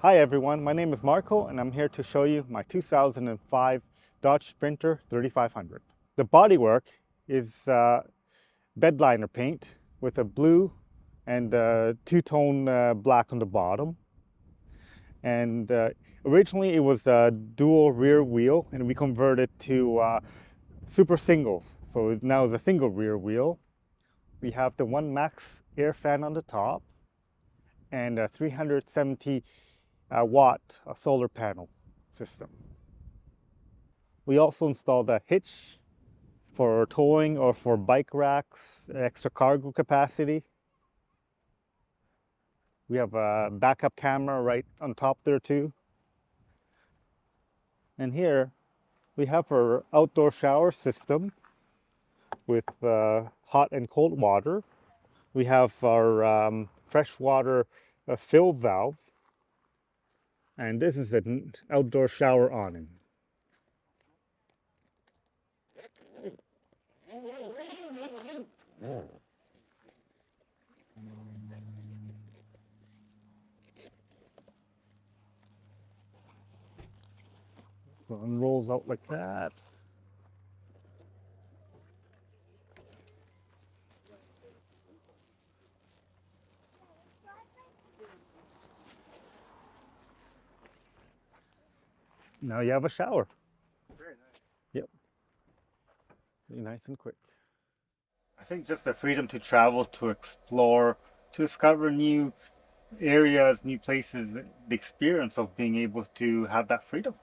Hi everyone, my name is Marco and I'm here to show you my 2005 Dodge Sprinter 3500. The bodywork is bed liner paint with a blue and two-tone black on the bottom. And originally it was a dual rear wheel and we converted to super singles. So it now is a single rear wheel. We have the one max air fan on the top and a 370 watt solar panel system. We also installed a hitch for towing or for bike racks, extra cargo capacity. We have a backup camera right on top there too. And here we have our outdoor shower system with hot and cold water. We have our freshwater fill valve. And this is an outdoor shower awning. So it rolls out like that. Now you have a shower. Very nice. Yep. Be nice and quick. I think just the freedom to travel, to explore, to discover new areas, new places, the experience of being able to have that freedom.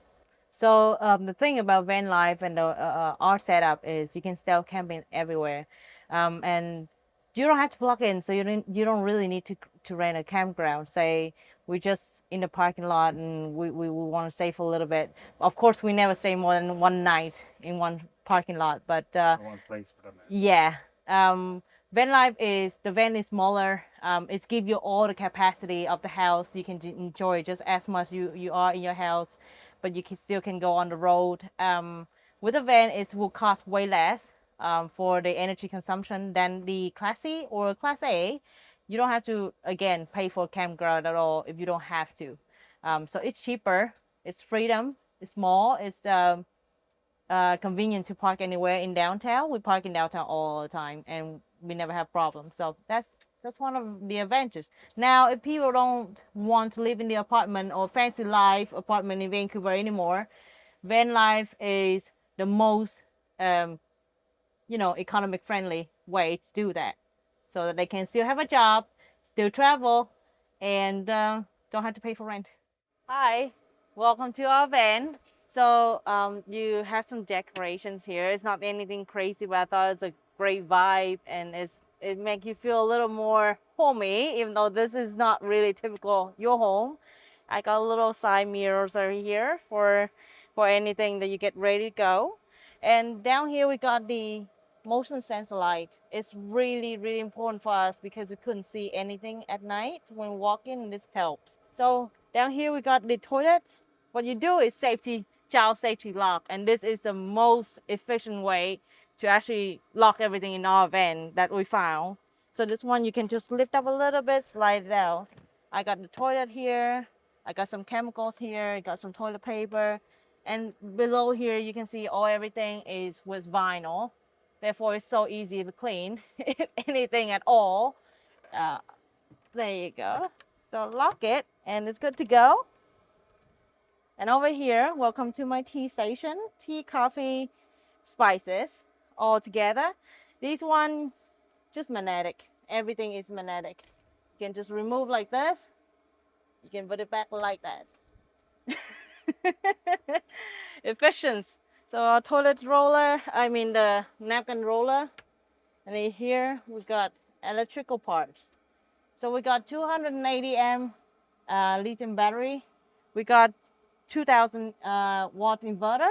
So the thing about van life and our setup is you can still camping everywhere, and you don't have to plug in. So you don't really need to rent a campground. Say we just in the parking lot and we want to stay for a little bit. Of course, we never stay more than one night in one parking lot, but One place for them. yeah. Van life is the van is smaller. It gives you all the capacity of the house. You can enjoy just as much you are in your house, but you can still can go on the road. With a van, it will cost way less for the energy consumption than the Class C or Class A. You don't have to again pay for campground at all if you don't have to. So it's cheaper. It's freedom. It's small. It's convenient to park anywhere in downtown. We park in downtown all the time, and we never have problems. So that's one of the advantages. Now, if people don't want to live in the apartment or fancy life apartment in Vancouver anymore, van life is the most um, economic friendly way to do that, so that they can still have a job, still travel, and don't have to pay for rent. Hi, welcome to our van. So you have some decorations here. It's not anything crazy, but I thought it's a great vibe, and it makes you feel a little more homey, even though this is not really typical your home. I got little side mirrors over here for anything that you get ready to go. And down here we got the motion sensor light. It's really important for us because we couldn't see anything at night when walking. This helps. So down here we got the toilet. What you do is child safety lock, and this is the most efficient way to actually lock everything in our van that we found. So this one you can just lift up a little bit, slide it out. I got the toilet here. I got some chemicals here. I got some toilet paper. And below here you can see everything is with vinyl. Therefore it's so easy to clean if anything at all. Uh, there you go. So lock it and it's good to go. And over here, welcome to my tea station. Tea, coffee, spices all together. This one, just magnetic. Everything is magnetic. You can just remove like this. You can put it back like that. Efficient. So our toilet roller, I mean the napkin roller. And then here we got electrical parts. So we got 280 amp lithium battery. We got 2000 watt inverter.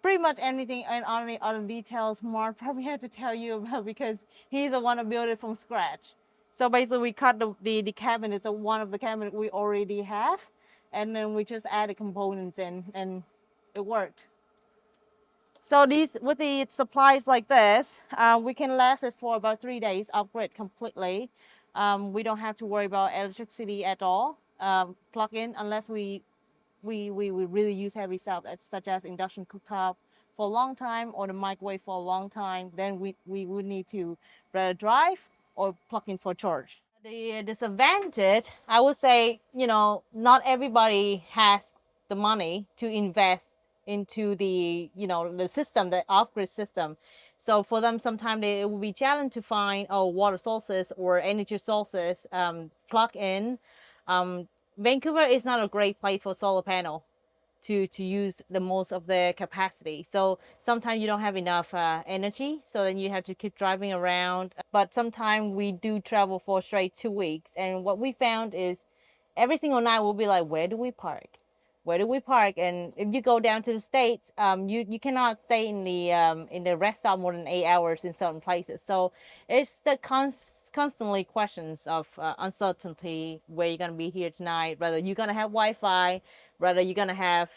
Pretty much anything and only other details Mark probably had to tell you about because he's the one who built it from scratch. So basically we cut the cabinets of one of the cabinets we already have, and then we just added components in and it worked. So these with the supplies like this, we can last it for about 3 days, upgrade completely. We don't have to worry about electricity at all. plug in unless we really use heavy stuff such as induction cooktop for a long time or the microwave for a long time. Then we would need to rather drive or plug in for charge. The disadvantage, I would say, not everybody has the money to invest into the system, the off-grid system. So for them, sometimes it will be challenging to find water sources or energy sources plug in. Um, Vancouver is not a great place for solar panel to use the most of their capacity. So sometimes you don't have enough energy, so then you have to keep driving around. But sometimes we do travel for straight 2 weeks, and what we found is every single night we'll be like, where do we park? Where do we park? And if you go down to the States, you cannot stay in the rest stop more than 8 hours in certain places. So it's the constantly questions of uncertainty, where you're gonna be here tonight, whether you're gonna have Wi-Fi, whether you're gonna have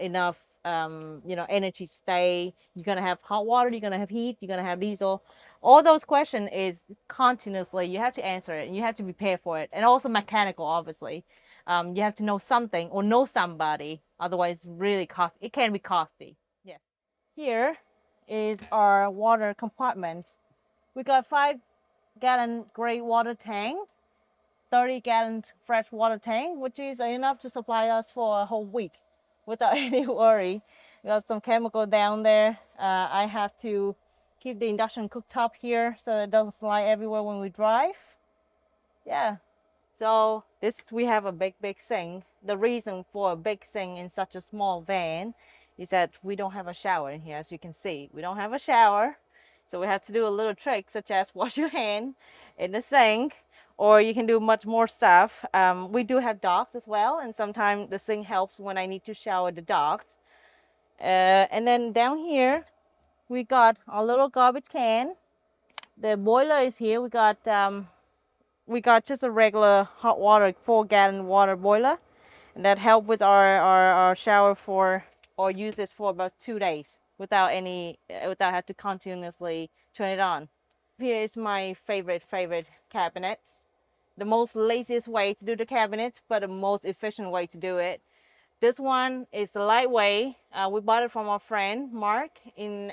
enough energy to stay, you're gonna have hot water, you're gonna have heat, you're gonna have diesel. All those questions is continuously you have to answer it and you have to prepare for it, and also mechanical, obviously. You have to know something or know somebody, otherwise really it can be costly. Yes. Here is our water compartments. We got 5-gallon gray water tank, 30-gallon fresh water tank, which is enough to supply us for a whole week without any worry. We got some chemical down there. I have to keep the induction cooktop here so it doesn't slide everywhere when we drive. Yeah. So we have a big sink. The reason for a big sink in such a small van is that we don't have a shower in here. As you can see, we don't have a shower. So we have to do a little trick such as wash your hand in the sink, or you can do much more stuff. We do have dogs as well, and sometimes the sink helps when I need to shower the dogs. And then down here, we got our little garbage can. The boiler is here. We got just a regular hot water 4-gallon water boiler, and that helped with our shower for, or use this for about 2 days without have to continuously turn it on. Here is my favorite cabinets. The most laziest way to do the cabinets, but the most efficient way to do it. This one is lightweight. We bought it from our friend Marc in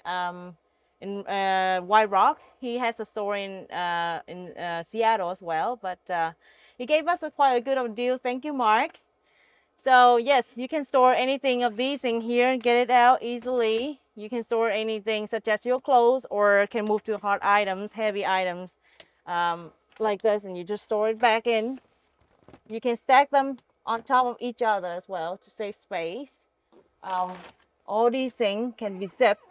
White Rock. He has a store in Seattle as well, but he gave us quite a good deal. Thank you, Marc. So yes, you can store anything of these in here and get it out easily. You can store anything such as your clothes, or can move to hard items, heavy items like this, and you just store it back in. You can stack them on top of each other as well to save space. All these things can be zipped,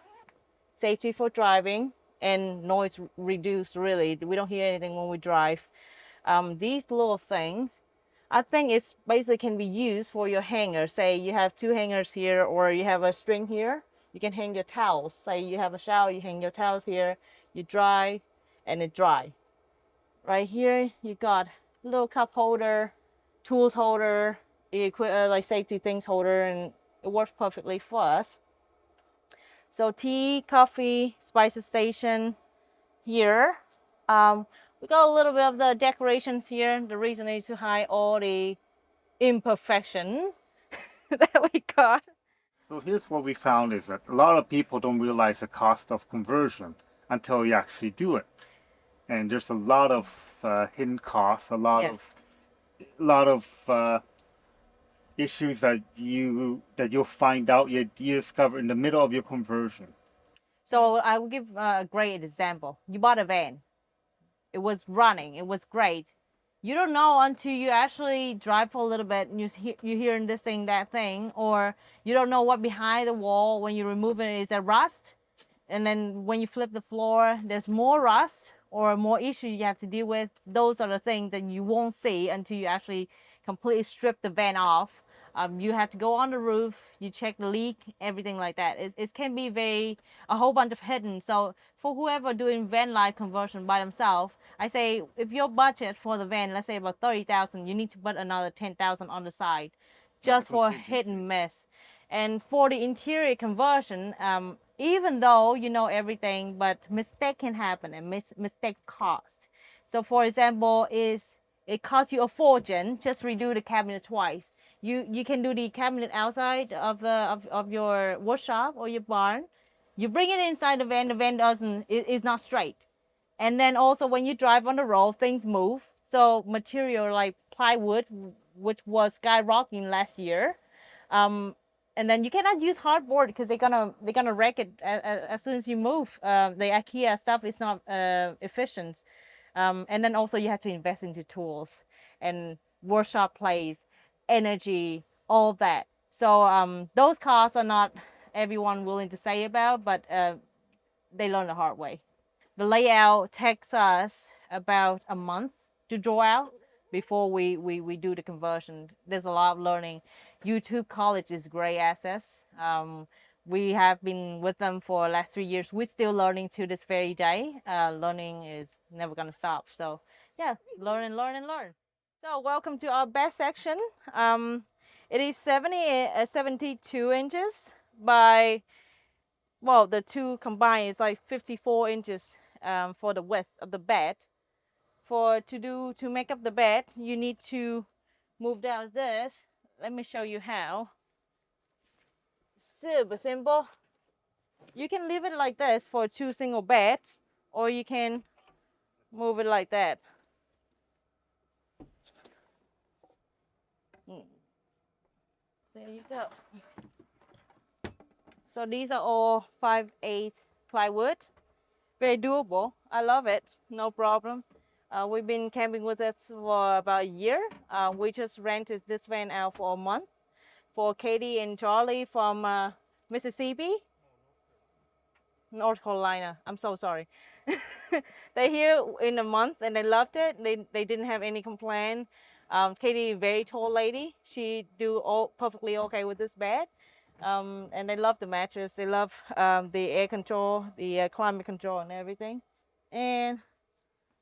safety for driving and noise reduced. Really, we don't hear anything when we drive. These little things, I think it's basically can be used for your hanger. Say you have 2 hangers here, or you have a string here, you can hang your towels. Say you have a shower, you hang your towels here, you dry and it dry. Right here you got little cup holder, tools holder, like safety things holder, and it works perfectly for us. So tea, coffee, spices station here. We got a little bit of the decorations here. The reason is to hide all the imperfection that we got. So here's what we found is that a lot of people don't realize the cost of conversion until you actually do it. And there's a lot of hidden costs, a lot Yes. of issues that you'll find out you discover in the middle of your conversion. So I will give a great example. You bought a van. It was running. It was great. You don't know until you actually drive for a little bit and you hearing this thing, that thing, or you don't know what behind the wall when you remove it. Is that rust? And then when you flip the floor, there's more rust or more issues you have to deal with. Those are the things that you won't see until you actually completely strip the van off. You have to go on the roof, you check the leak, everything like that. It can be a whole bunch of hidden. So for whoever doing van life conversion by themselves, I say if your budget for the van, let's say about 30,000, you need to put another 10,000 on the side, just for hidden mess. And for the interior conversion, even though you know everything, but mistake can happen, and mistake cost. So for example, is It costs you a fortune. Just redo the cabinet twice. You can do the cabinet outside of of your workshop or your barn. You bring it inside the van. The van doesn't is not straight. And then also when you drive on the road, things move. So material like plywood, which was skyrocketing last year, um, and then you cannot use hardboard because they're gonna wreck it as soon as you move. The IKEA stuff is not efficient. And then also you have to invest into tools and workshop place, energy, all that. So those costs are not everyone willing to say about, but they learn the hard way. The layout takes us about a month to draw out before we do the conversion. There's a lot of learning. YouTube College is great access. We have been with them for the last 3 years. We're still learning to this very day. Learning is never gonna stop. So yeah, learn and learn and learn. So welcome to our best section. It is 72 inches by, well, the two combined is like 54 inches for the width of the bed. To make up the bed, you need to move down this. Let me show you how. Super simple. You can leave it like this for two single beds, or you can move it like that. There you go. So these are all 5/8 plywood. Very doable. I love it. No problem. We've been camping with us for about a year. We just rented this van out for a month for Katie and Charlie from Mississippi, North Carolina. I'm so sorry. They're here in a month and they loved it. They didn't have any complaint. Katie, very tall lady, she do all perfectly okay with this bed. And they love the mattress. They love the air control, the climate control, and everything. And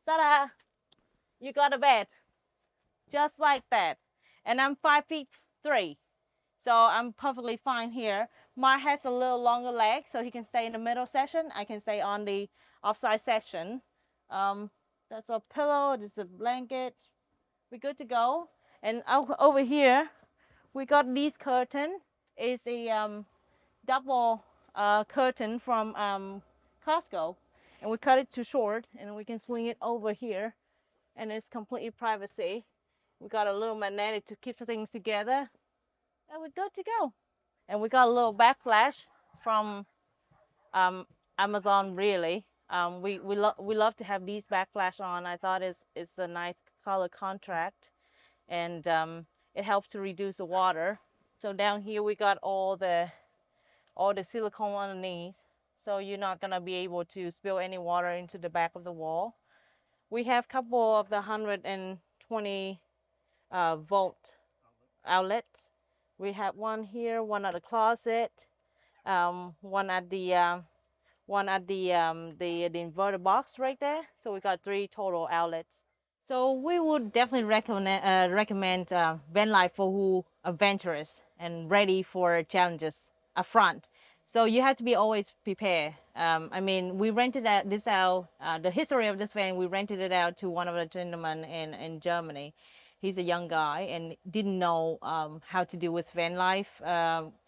ta-da! You got a bed, just like that. And I'm 5'3", so I'm perfectly fine here. Mark has a little longer leg, so he can stay in the middle section. I can stay on the offside section. That's a pillow, just a blanket. We're good to go. And over here, we got this curtain. It's a double curtain from Costco, and we cut it too short, and we can swing it over here, and it's completely privacy. We got a little magnetic to keep the things together, and we're good to go. And we got a little backflash from Amazon. Really, we love to have these backflash on. I thought it's a nice color contrast, and it helps to reduce the water. So down here we got all the silicone underneath, so you're not gonna be able to spill any water into the back of the wall. We have a couple of the 120 volt outlets. We have one here, one at the closet, one at the the inverter box right there. So we got 3 total outlets. So we would definitely recommend van life for who adventurous and ready for challenges upfront. So you have to be always prepared. I mean, we rented this out. The history of this van, we rented it out to one of the gentlemen in Germany. He's a young guy and didn't know how to do with van life,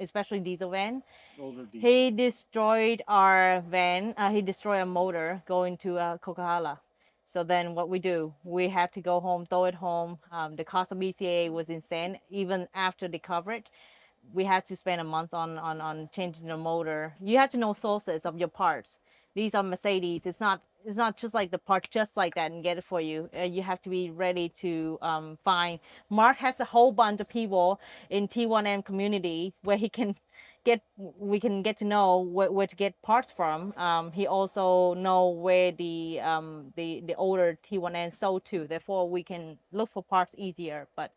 especially diesel van. Older diesel. He destroyed our van. He destroyed a motor going to Coca-Cola. So then what we do, we have to go home, tow it home. The cost of BCA was insane. Even after the coverage, we had to spend a month on changing the motor. You have to know sources of your parts. These are Mercedes. It's not just like the part just like that and get it for you. You have to be ready to find. Mark has a whole bunch of people in T1M community where we can get to know where to get parts from. He also know where the older T1N sold to. Therefore, we can look for parts easier. But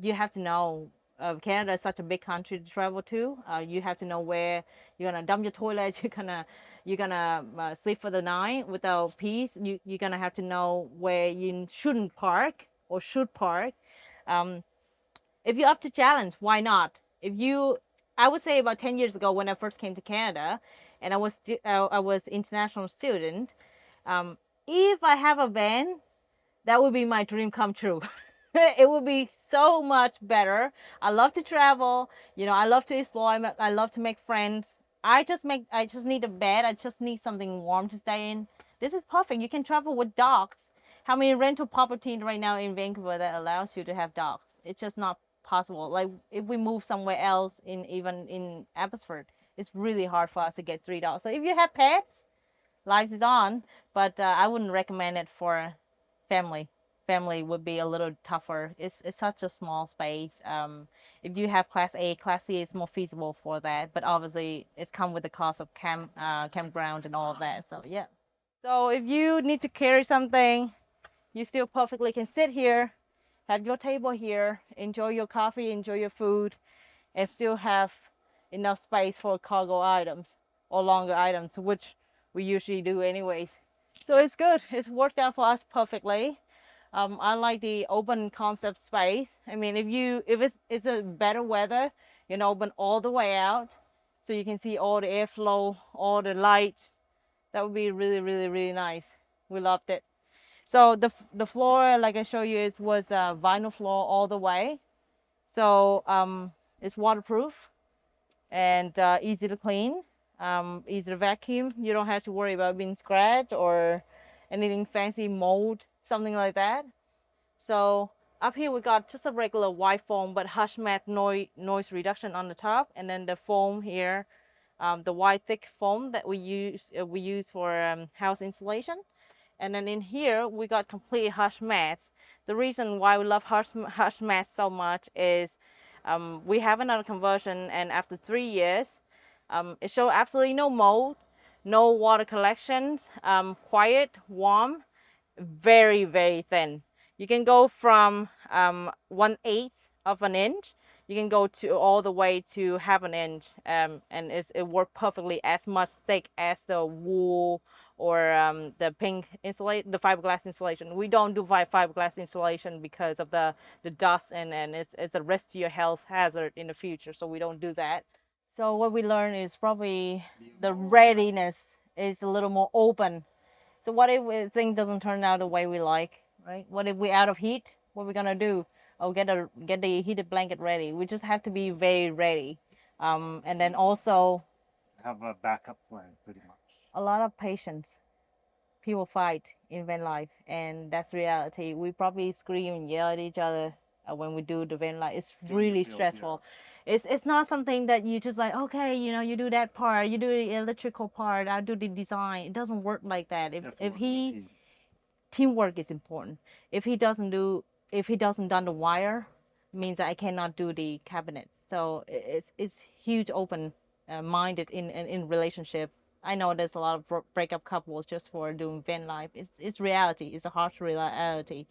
you have to know. Canada is such a big country to travel to. You have to know where you're gonna dump your toilet. You're gonna sleep for the night without peace. You're gonna have to know where you shouldn't park or should park. Um, if you're up to challenge, why not? I would say about 10 years ago when I first came to Canada, and I was international student. If I have a van that would be my dream come true. It would be so much better. I love to travel. You know, I love to explore. I love to make friends. I just need a bed. I just need something warm to stay in. This is perfect. You can travel with dogs. How many rental property right now in Vancouver that allows you to have dogs? It's just not possible. Like if we move somewhere else in even in Abbotsford, it's really hard for us to get 3 dogs. So if you have pets, life is on. But I wouldn't recommend it for family. Family would be a little tougher. It's such a small space. If you have class A, class C is more feasible for that. But obviously, it's come with the cost of campground and all of that. So yeah. So if you need to carry something, you still perfectly can sit here, have your table here, enjoy your coffee, enjoy your food, and still have enough space for cargo items or longer items, which we usually do anyways. So it's good. It's worked out for us perfectly. I like the open concept space. I mean, if it's a better weather, you can open all the way out, so you can see all the airflow, all the lights. That would be really, really, really nice. We loved it. So the floor, like I showed you, it was a vinyl floor all the way. So it's waterproof and easy to clean, easy to vacuum. You don't have to worry about being scratched or anything fancy, mold, something like that. So up here we got just a regular white foam, but hush mat noise reduction on the top, and then the foam here, the white thick foam that we use for house insulation. And then in here, we got complete hush mats. The reason why we love hush mats so much is we have another conversion, and after 3 years, it showed absolutely no mold, no water collections, quiet, warm, very, very thin. You can go from 1/8 of an inch. You can go to all the way to half an inch, and it worked perfectly as much thick as the wool or the pink insulate, the fiberglass insulation. We don't do fiberglass insulation because of the dust, and it's a risk to your health hazard in the future. So we don't do that. So what we learned is probably the readiness is a little more open. So what if things doesn't turn out the way we like, right? What if we're out of heat? What are we gonna do? Oh, get the heated blanket ready. We just have to be very ready, and then also Have a backup plan, pretty much. a lot of patience. People fight in van life, and that's reality. We probably scream and yell at each other when we do the van life. It's really stressful. It's not something that you just like, okay, you know, you do that part, you do the electrical part, I do the design. It doesn't work like that. If he teamwork is important. If he doesn't do, if he doesn't done the wire, means I cannot do the cabinet. So it's huge open minded in relationship. I know there's a lot of breakup couples just for doing van life. It's reality. It's a harsh reality.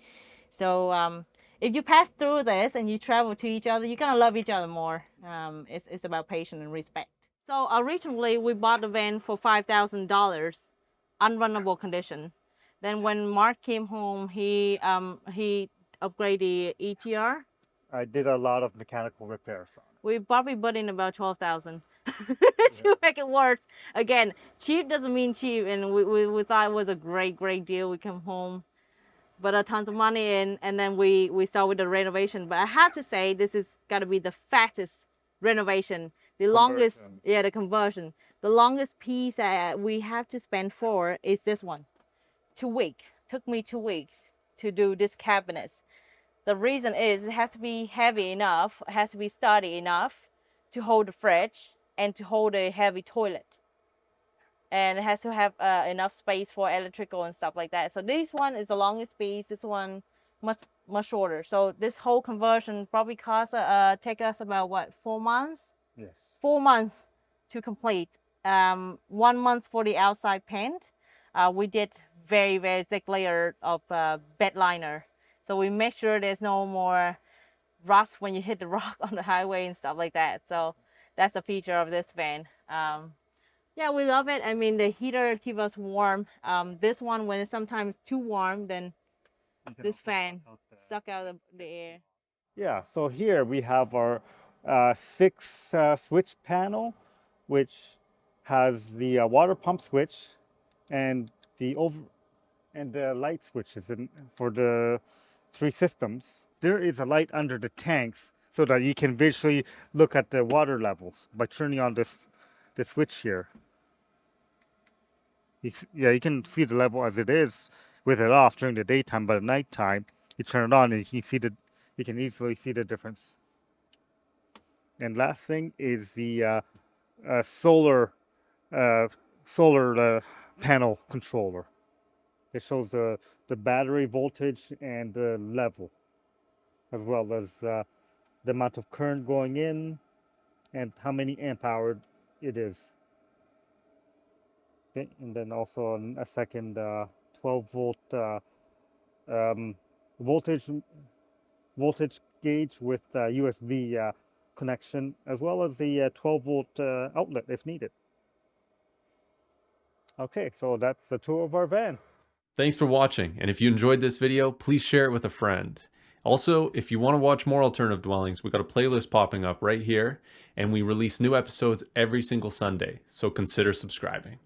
So if you pass through this and you travel to each other, you're gonna love each other more. It's about patience and respect. So originally we bought the van for $5,000, unrunnable condition. Then when Mark came home, he upgraded the ETR. I did a lot of mechanical repairs on it. We probably put in about 12,000 to make it work. Again, cheap doesn't mean cheap, and we thought it was a great deal. We come home, put a tons of money in, and then we start with the renovation. But I have to say, this is got to be the fastest renovation, the longest, yeah, the conversion. The longest piece we have to spend for is this one. 2 weeks. Took me 2 weeks to do this cabinet. The reason is it has to be heavy enough, it has to be sturdy enough to hold the fridge and to hold a heavy toilet. And it has to have enough space for electrical and stuff like that. So this one is the longest piece. This one much shorter. So this whole conversion probably cost take us about what, 4 months? Yes. 4 months to complete. 1 month for the outside paint. We did very thick layer of bed liner. So we make sure there's no more rust when you hit the rock on the highway and stuff like that. So that's a feature of this van. Yeah, we love it. I mean, the heater keeps us warm. This one, when it's sometimes too warm, then this fan suck out the air. Yeah, so here we have our 6 switch panel, which has the water pump switch and the and the light switches for the 3 systems. There is a light under the tanks so that you can visually look at the water levels by turning on this switch here. Yeah, you can see the level as it is with it off during the daytime, but at nighttime you turn it on and you can easily see the difference. And last thing is the solar panel controller. It shows the battery voltage and the level, as well as the amount of current going in and how many amp hour it is. Okay, and then also a second 12-volt voltage gauge with USB connection, as well as the 12-volt outlet if needed. Okay, so that's the tour of our van. Thanks for watching, and if you enjoyed this video, please share it with a friend. Also, if you want to watch more alternative dwellings, we got a playlist popping up right here, and we release new episodes every single Sunday, so consider subscribing.